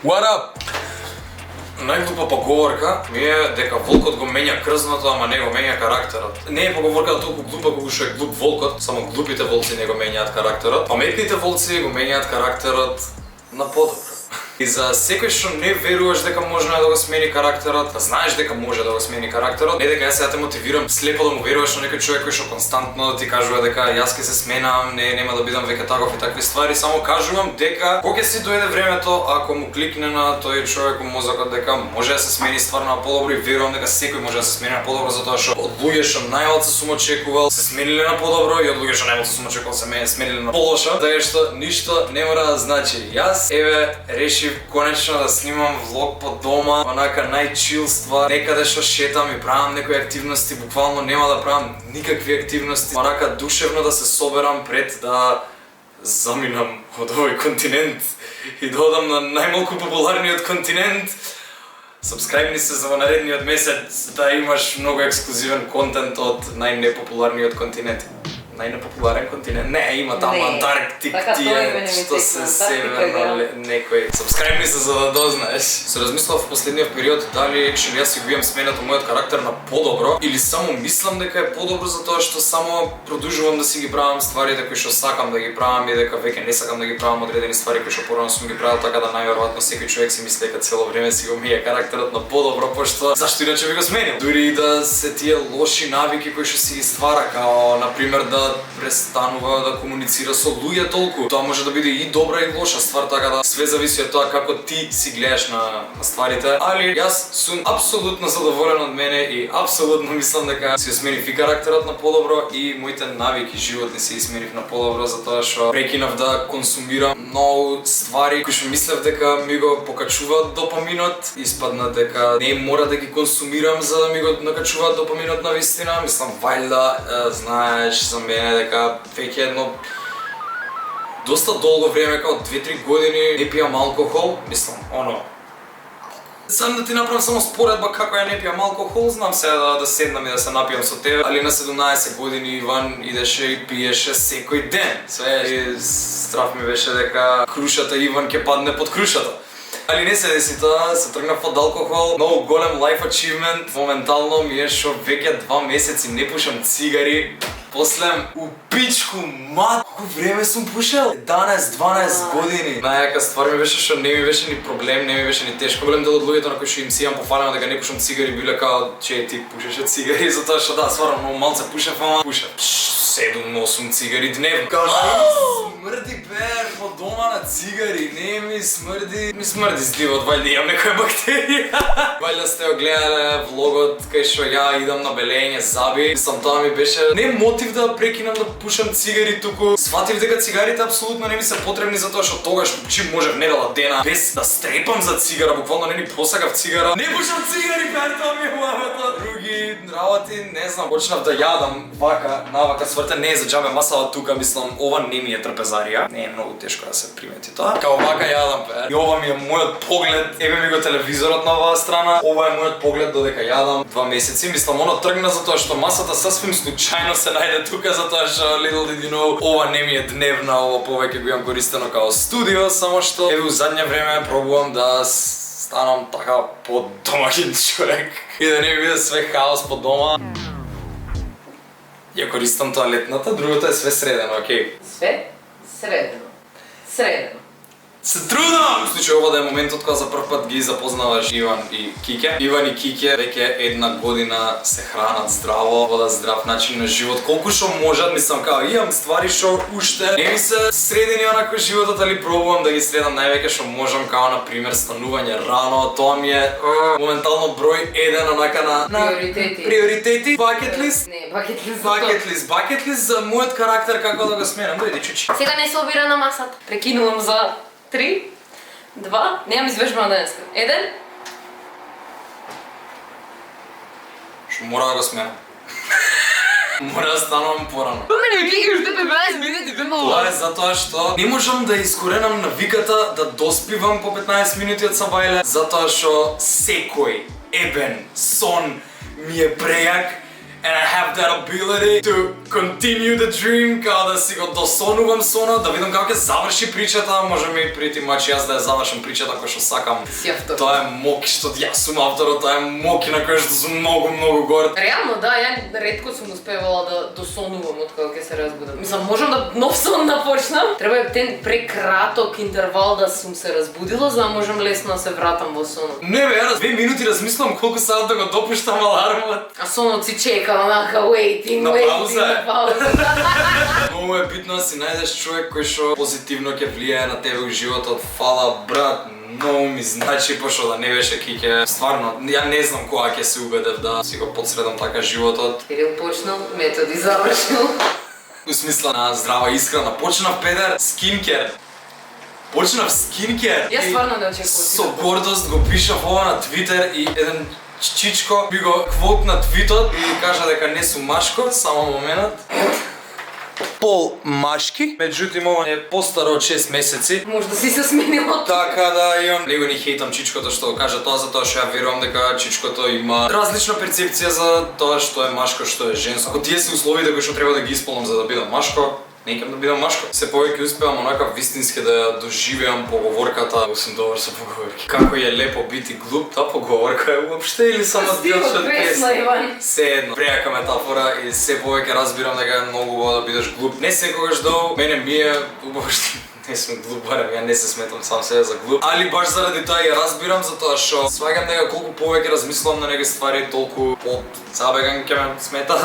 What up? Најглупа поговорка ми е дека волкот го менја крзното, ама не го менја карактерот. Не е поговорката толку глупа колку што е глуп волкот, само глупите волци не го менјаат карактерот. Паметните волци го менјаат карактерот на подобро. И за секој што не веруваш дека може да го смени карактерот, да знаеш дека може да го смени карактерот, не дека јас сега те мотивирам слепо да му веруваш на некој човек кој што константно ти кажува дека јас ќе се сменам, нема да бидам веќе таков и такви ствари, само кажувам дека кога ќе си дојде времето, ако му кликне на тој човек во мозокот дека може да се смени стварно на подобро, и верувам дека секој може да се смени на подобро, затоа што од луѓе што најмалку сум очекувал се смениле на подобро и од луѓе што најмалку сум очекувал се смениле на полошо, така што ништо не мора да значи. Јас решив конечно да снимам влог по дома, онака најчил ствар, некаде што шетам и правам некои активности, буквално нема да правам никакви активности, онака душевно да се соберам пред да заминам од овој континент и да одам на најмалку популарниот континент. Сабскрајбни се за наредниот месец да имаш многу ексклузивен контент од најнепопуларниот континент. Најнепопуларен континент? Не, има таму Антарктик, тие што се северно некој. Сабскрајбни се за да дознаеш. Се размислав в последниот период дали actually јас си го имам сменето мојот карактер на подобро или само мислам дека е подобро затоа што само продолжувам да си ги правам стварите кои што сакам да ги правам и дека веќе не сакам да ги правам одредени ствари кои што порано сум ги правил, така да најверојатно секој човек си мисли дека цело време си го мие карактерот на подобро, пошто зашто иначе би го сменил? Дури и да се тие лоши навики кои што си ги ствара, као на пример да престанува да комуницира со луѓе толку. Тоа може да биде и добра и лоша ствар, така да све зависи од тоа како ти си гледаш на стварите. Али јас сум апсолутно задоволен од мене и апсолутно мислам дека си сменив и карактерот на подобро и моите навики животни си сменив на подобро, затоа што прекинав да консумирам многу ствари кои што мислев дека ми го покачуваат допаминот. Испадна дека не мора да ги консумирам за да ми го накачуваат допаминот на вистина. Мислам, вајда знаеш за мене дека веќе едно доста долго време, као 2-3 години не пијам алкохол, мислам, Сам да ти направам само споредба како ја не пијам алкохол, знам сега да седнам и да се напијам со тебе, али на 17 години Иван идеше и пиеше секој ден. Све страф ми беше дека крушата Иван ќе падне под крушата. Али не се деси тоа, се тргнав од алкохол, многу голем life achievement. Моментално ми е шо веќе 2 месеци не пушам цигари. После у пичку мат, колку време сум пушел? 11-12 години. Најака ствар ми беше што не ми беше ни проблем, не ми беше ни тешко. Голем дел од луѓето на кои што им си имам пофалено дека не пушам цигари биле као, че ти пушеше цигари, затоа што да, стварно многу малце пушев, ама пушев 7-8 цигари дневно. Као, смрди бер по дома на цигари, не ми смрди. Ми смрди здивот, вајде имам некоја бактерија. Вајде сте го гледале влогот кај што ја идам на белење заби. Мислам, тоа ми беше не мотив да прекинам да пушам цигари, туку сватив дека цигарите апсолутно не ми се потребни затоа што тогаш чим можев недела дена без да стрепам за цигара, буквално не ни посакав цигара. Не пушам цигари, бер, тоа ми е лавата. Други работи, не знам, почнав да јадам вака, навака сврте, не е за џабе масава тука, мислам, ова не ми е трпезарија. Не е многу тешко да се примети тоа. Као вака јадам, бер. И ова ми е мојот поглед, еве ми го телевизорот на оваа страна. Ова е мојот поглед додека јадам 2 месеци. Мислам, тргна затоа што масата сасвим случајно се најде тука, затоа што little did you know, ова не ми е дневна, ова повеќе го имам користено као студио, само што еве у задње време пробувам да станам така подомаќин човек и да не ми биде све хаос по дома. Ја користам тоалетната, другото е све средено, окей? Све средено. Средено. Се трудам! В случај ова да е моментот кога за прв пат ги запознаваш Иван и Кике. Иван и Кике веќе 1 година се хранат здраво, водат здрав начин на живот, колку што можат, мислам као имам ствари што уште не ми се средени онако животот, али пробувам да ги средам највеќе што можам, као на пример станување рано, тоа ми е моментално број 1 онака на приоритети. Bucket list? Не, bucket list. Bucket list за мојот карактер како да го сменам. Дојди чучи. Сега не се обира на масата. Прекинувам за 3, 2, немам извежбана денеска. 1. Што мора да го сменам. Мора да станувам порано. Мене ми гледаш да ме 15 минути бе. Тоа е затоа што не можам да искоренам навиката да доспивам по 15 минути од сабајле, затоа што секој ебен сон ми е прејак and I have that ability to continue the dream, као да си го досонувам сонот, да видам како ќе заврши причата, може ми pretty much јас да ја завршам причата која што сакам. Си автор. Тоа е моки што јас сум авторот, тоа е моки на која што сум многу горд. Реално да, ја ретко сум успевала да досонувам од кога ќе се разбудам. Мислам, можам да нов сон напочнам. Треба е прекраток интервал да сум се разбудила, за да можам лесно да се вратам во сонот. Не бе, јас 2 минути размислам колку саат да го допуштам алармот. А сонот си чека, онака, waiting, На пауза е. на пауза. Многу е битно да си најдеш човек кој што позитивно ќе влијае на тебе во животот. Фала брат, многу ми значи, пошто да не беше киќе. Стварно, ја не знам кога ќе се убедев да си го подсредам така животот. Кирил почнал, Методи завршил. У смисла на здрава исхрана. Почнав Педер скинкер. Почнав скинкер. Јас стварно не очекував. Со гордост го пишав ова на Твитер и еден чичко би го квот на твитот и кажа дека не сум машко, само момент. Пол машки, меѓутоа ова е постаро од 6 месеци. Може да си се сменило. Така да имам, него ни хейтам чичкото што го кажа тоа затоа што ја верувам дека чичкото има различна перцепција за тоа што е машко, што е женско. Ако тие се условите кои што треба да ги исполнам за да бидам машко, некам да бидам машко. Се повеќе успевам онака вистински да ја доживеам поговорката. Сум добар со поговорки. Како е лепо бити глуп, таа поговорка е уопште или само дел од песна, Иван. Се едно, прејака метафора и се повеќе разбирам дека е многу убаво да бидеш глуп. Не секогаш долу, мене ми е убаво што не сум глуп, барем ја не се сметам сам себе за глуп. Али баш заради тоа ја разбирам затоа што сваѓам дека колку повеќе размислувам на некои ствари, толку подзабеган ќе ме смета.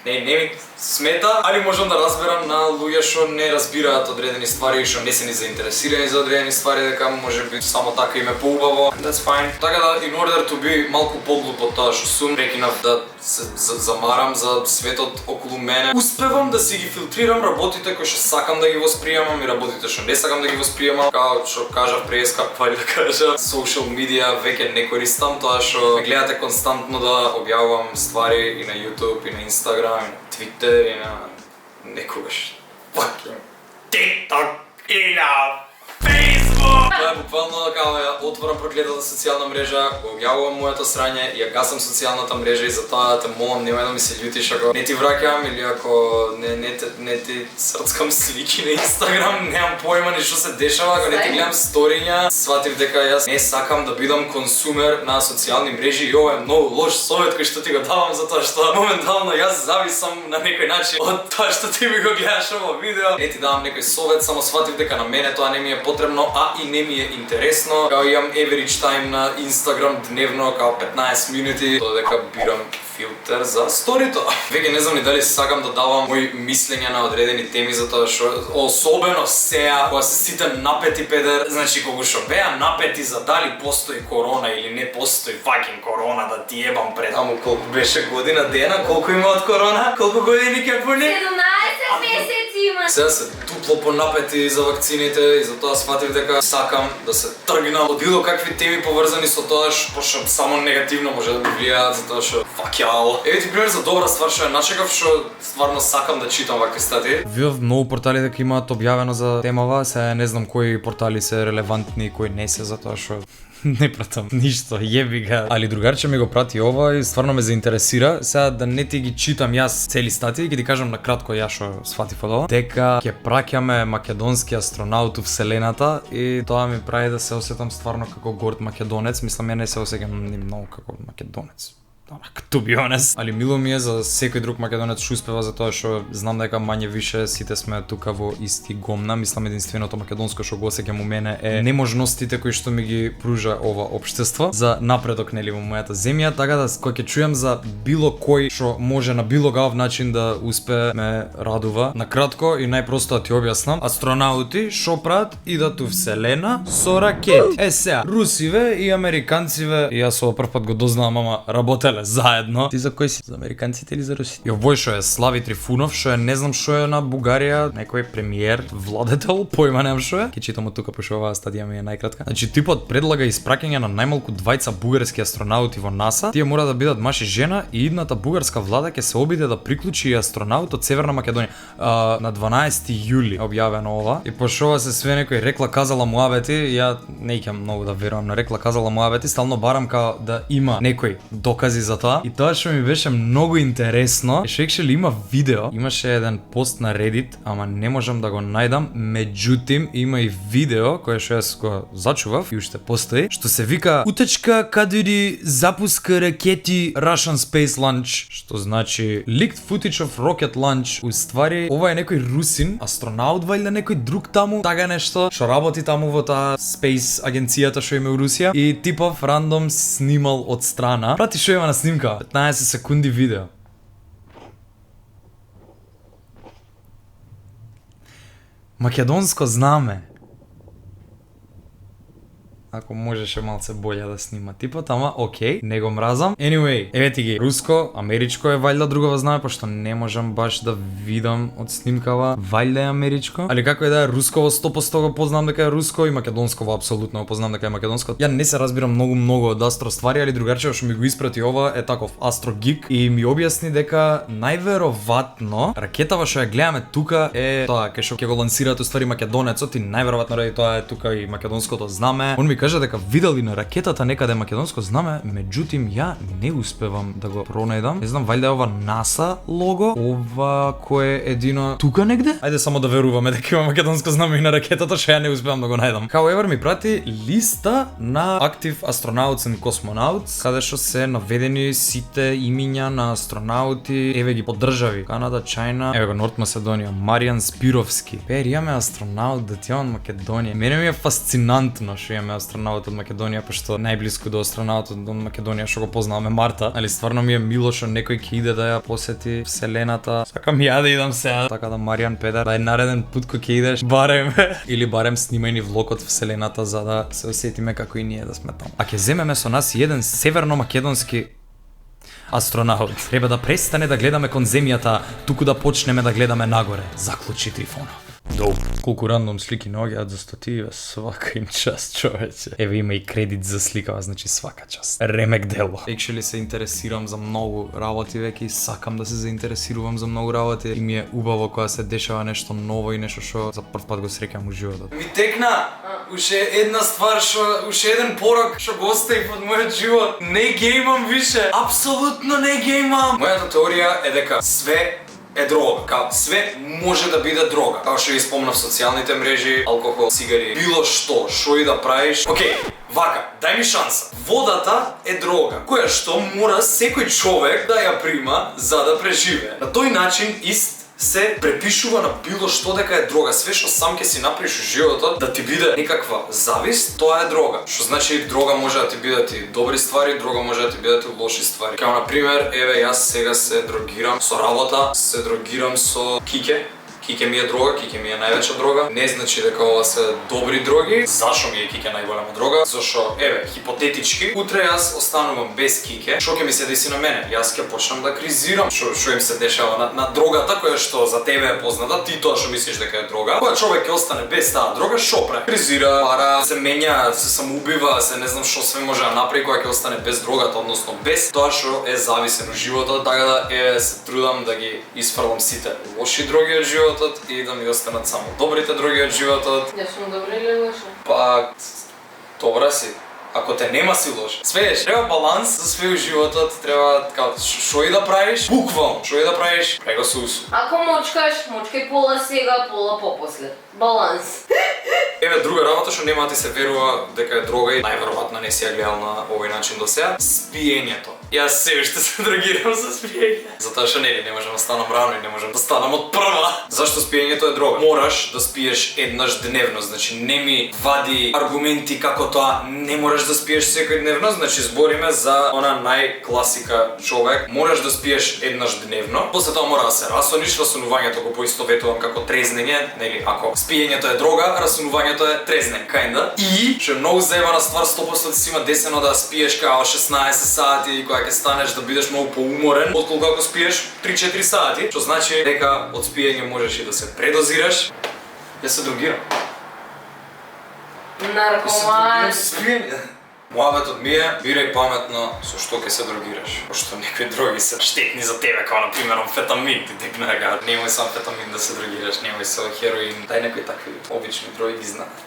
Не ми смета, али можам да разберам на луѓе што не разбираат одредени ствари и што не се ни заинтересирани за одредени ствари, дека можеби само така им е поубаво. That's fine. Така да, in order to be малку поглуп од тоа што сум, прекинав да се замарам за светот околу мене. Успевам да си ги филтрирам работите кои што сакам да ги восприемам и работите што не сакам да ги восприемам. Као што кажав прес, како да кажа, social media веќе не користам, тоа што ме гледате константно да објавувам ствари и на YouTube и на Instagram и на Twitter и на некогаш fucking TikTok и на Facebook. Тоа е буквално како ја отворам проклетата социјална мрежа, го објавувам моето срање и ја гасам социјалната мрежа и затоа те молам немај да ми се љутиш ако не ти враќам или ако не ти срцкам слики на Инстаграм, немам појма ни што се дешава, ако не ти гледам сториња, сватив дека јас не сакам да бидам консумер на социјални мрежи и ова е многу лош совет кој што ти го давам затоа што моментално јас зависам на некој начин од тоа што ти ми го гледаш ово видео. Не ти давам некој совет, само сватив дека на мене тоа не ми е потребно, а и не ми е интересно. Као имам average time на Instagram дневно као 15 минути, тоа дека бирам филтер за сторито. Веќе не знам ни дали сакам да давам мои мислења на одредени теми затоа што особено сега кога се сите напети Педер, значи кога што беа напети за дали постои корона или не постои fucking корона, да ти ебам пред. Аму колку беше година дена, колку има од корона? Колку години ќе пуни? 17 месеци има. Сега се дупло понапети за вакцините и затоа сватив дека сакам да се тргнам од било какви теми поврзани со тоа што само негативно може да ми влијаат затоа што fuck y'all. Еве ти пример за добра ствар што ја начекав што стварно сакам да читам вакви статии. Видов многу портали дека имаат објавено за темава, сега не знам кои портали се релевантни и кои не се затоа што не пратам ништо, јеби га. Али другарче ми го прати ова и стварно ме заинтересира. Сега да не ти ги читам јас цели статии, ќе ти кажам на кратко ја што сватив од ова. Дека ќе праќаме македонски астронаут у вселената и тоа ми прави да се осетам стварно како горд македонец. Мислам ја не се осеќам ни многу како македонец. To be honest. Али мило ми е за секој друг македонец што успева затоа што знам дека мање више сите сме тука во исти гомна. Мислам единственото македонско што го осеќам у мене е неможностите кои што ми ги пружа ова општество за напредок нели во мојата земја, така да кога ќе чујам за било кој што може на било каков начин да успее ме радува. На кратко и најпросто да ти објаснам, астронаути што прават идат у вселена со ракети. Сега, русиве и американциве, и јас ова прв пат го дознавам, ама работеле заедно. Ти за кој си? За американците или за русите? И овој што е Слави Трифунов, што е не знам што е на Бугарија, некој премиер, владетел, појма немам што е. Ќе читам од тука пошто оваа статија ми е најкратка. Значи типот предлага испраќање на најмалку 2 бугарски астронаути во НАСА. Тие мора да бидат маж и жена и идната бугарска влада ќе се обиде да приклучи и астронаут од Северна Македонија. На 12 јули објавено ова. И пошто ова се све некој рекла казала муабети, ја не ќам многу да верувам на рекла казала муабети, стално барам као да има некои докази за тоа. И тоа што ми беше многу интересно е што екшели има видео, имаше еден пост на Reddit, ама не можам да го најдам, меѓутоа има и видео кое што јас го зачував и уште постои, што се вика утечка каде запуска ракети Russian Space Launch, што значи leaked footage of rocket launch. Уствари ова е некој русин, астронаут вајде некој друг таму, тага нешто, што работи таму во таа Space агенцијата што има у Русија и типов рандом снимал од страна. Прати што има на снимка, 15 секунди видео. Македонско знаме. Ако можеше малце болje да снима типот, ама окей, не го мразам. Anyway, еве ти ги, руско, америчко е вајда другова знаме, пошто не можам баш да видам од снимкава, вајда е америчко. Али како е да е русково 100% го познам дека е руско и македонсково апсолутно го познам дека е македонско. Ја не се разбирам многу од астро ствари, али другарчево што ми го испрати ова е таков астрогик и ми објасни дека најверојатно ракетава што ја гледаме тука е тоа кај што ќе го лансираат уствари македонецот и најверојатно ради тоа е тука и македонското знаме. Он ми кажа дека видели на ракетата некаде македонско знаме, меѓутоа ја не успевам да го пронајдам. Не знам, валјда е ова NASA лого, ова кое е едино тука негде? Ајде само да веруваме дека има македонско знаме и на ракетата, што ја не успевам да го најдам. However, ми прати листа на Active Astronauts and Cosmonauts, каде што се наведени сите имиња на астронаути, еве ги по држави: Канада, Чајна, еве го Норт Македонија, Маријан Спировски. Имаме астронаут да тијан Македонија. Мене ми е фасцинантно што имаме астронаут од Македонија, пошто најблиску до астронаутот од Македонија што го познаваме Марта. Али стварно ми е мило што некој ќе иде да ја посети Вселената. Сакам ја да идам сега. Така да Маријан Педер, да е нареден пат кога ќе идеш барем или барем снимај ни влог од Вселената за да се осетиме како и ние да сме таму. А ќе земеме со нас и еден северно-македонски астронаут. Треба да престане да гледаме кон земјата, туку да почнеме да гледаме нагоре. Заклучи Трифонов. Колку рандом слики наоѓаат за стативе, свака им част, човече. Еве има и кредит за сликава, значи свака част. Ремек дело. Екшели се интересирам за многу работи веќе и сакам да се заинтересирувам за многу работи и ми е убаво кога се дешава нешто ново и нешто што за прв пат го среќам у животот. Ми текна уште една ствар уште еден порок што го остави под мојот живот. Не геймам више, апсолутно не геймам. Мојата теорија е дека све е дрога. Као све може да биде дрога. Као што ја спомнав социјалните мрежи, алкохол, цигари, било што и да правиш. Океј, вака, дај ми шанса. Водата е дрога, која што мора секој човек да ја прима за да преживее. На тој начин се препишува на било што дека е дрога. Све што сам ќе си направиш во животот да ти биде некаква завист, тоа е дрога. Што значи дрога може да ти бидат и добри ствари, дрога може да ти бидат и лоши ствари. Као на пример, еве јас сега се дрогирам со работа, се дрогирам со киќе. Киќе ми е дрога, киќе ми е највеќа дрога. Не значи дека ова се добри дроги. Зашо ми е киќе најголема дрога? Зашо, еве, хипотетички, утре јас останувам без киќе. Што ќе ми се деси на мене? Јас ќе почнам да кризирам. Што им се дешава на дрогата која што за тебе е позната, ти тоа што мислиш дека е дрога. Кога човек ќе остане без таа дрога, што прави? Кризира, пара, се менја, се самоубива, се не знам што све може да направи кога ќе остане без дрогата, односно без тоа што е зависено животот, така да се трудам да ги испрлам сите лоши дроги од животот и да ми останат само добрите дроги од животот. Јас сум добра или лоша? Па, добра си. Ако те нема си лош. Свееш, треба баланс за све у животот, треба така што и да правиш, буквално, што и да правиш, прај го со усу. Ако мочкаш, мочкај пола сега, пола попосле. Баланс. Еве друга работа што нема да ти се верува дека е дрога и најверојатно не си ја гледал на овој начин до сега, спиењето. Јас се уште се дрогирам со спиење. Затоа што не можам да станам рано и не можам да станам од прва. Зашто спиењето е дрога? Мораш да спиеш еднаш дневно, значи не ми вади аргументи како тоа не мораш да спиеш секојдневно, значи збориме за она најкласика човек. Мораш да спиеш еднаш дневно. После тоа мора да се расониш, расонувањето го поистоветувам како трезнење, нели, ако спиењето е дрога, расонувањето е трезнење, кајнда. И што е многу заебана ствар, 100% си има десено да спиеш као 16 сати, кога ќе станеш да бидеш многу поуморен, отколку ако спиеш 3-4 сати, што значи дека од спиење можеш и да се предозираш. Јас се дрогирам. Наркоман. Муабетот ми е, бирај паметно со што ќе се дрогираш. Пошто некои дроги се штетни за тебе, како на пример амфетамин, ти текна дека немој со амфетамин да се дрогираш, немој со хероин, дај некои такви обични дроги ги знаат.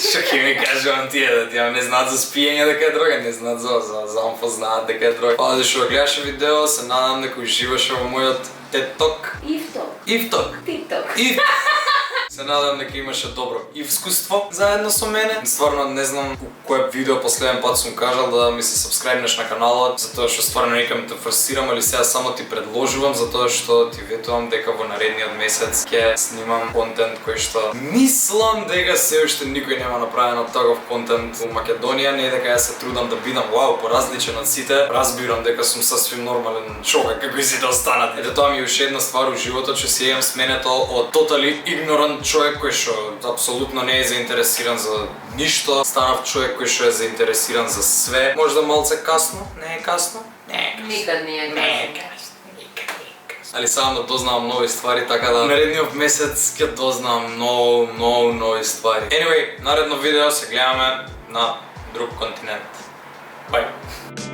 Што ќе ми кажувам тие да тие не знаат за спиење дека е дрога, не знаат за амфо знаат дека е дрога. Па што гледаше видео, се надам дека уживаше во мојот TED Talk. Ивток. TikTok. Се надам дека имаше добро искуство заедно со мене. Стварно не знам кој видео последен пат сум кажал да ми се сабскрајбнеш на каналот, затоа што стварно некам те фрустрирам, или сега само ти предложувам затоа што ти ветувам дека во наредниот месец ќе снимам контент кој што мислам дека се уште никој нема направено таков контент во Македонија, не дека ја се трудам да бидам поразличен од сите. Разбирам дека сум сасвим нормален човек како и сите останати. Ете тоа ми е уште една ствар во животот што си имам сменето од тотали игнорант човек кој што апсолутно не е заинтересиран за ништо, станав човек кој што е заинтересиран за све. Можда малце касно, не е касно? Никад не е касно. Али сам да дознавам нови ствари, така да наредниот месец ќе дознавам нови ствари. Anyway, наредно видео се гледаме на друг континент. Bye!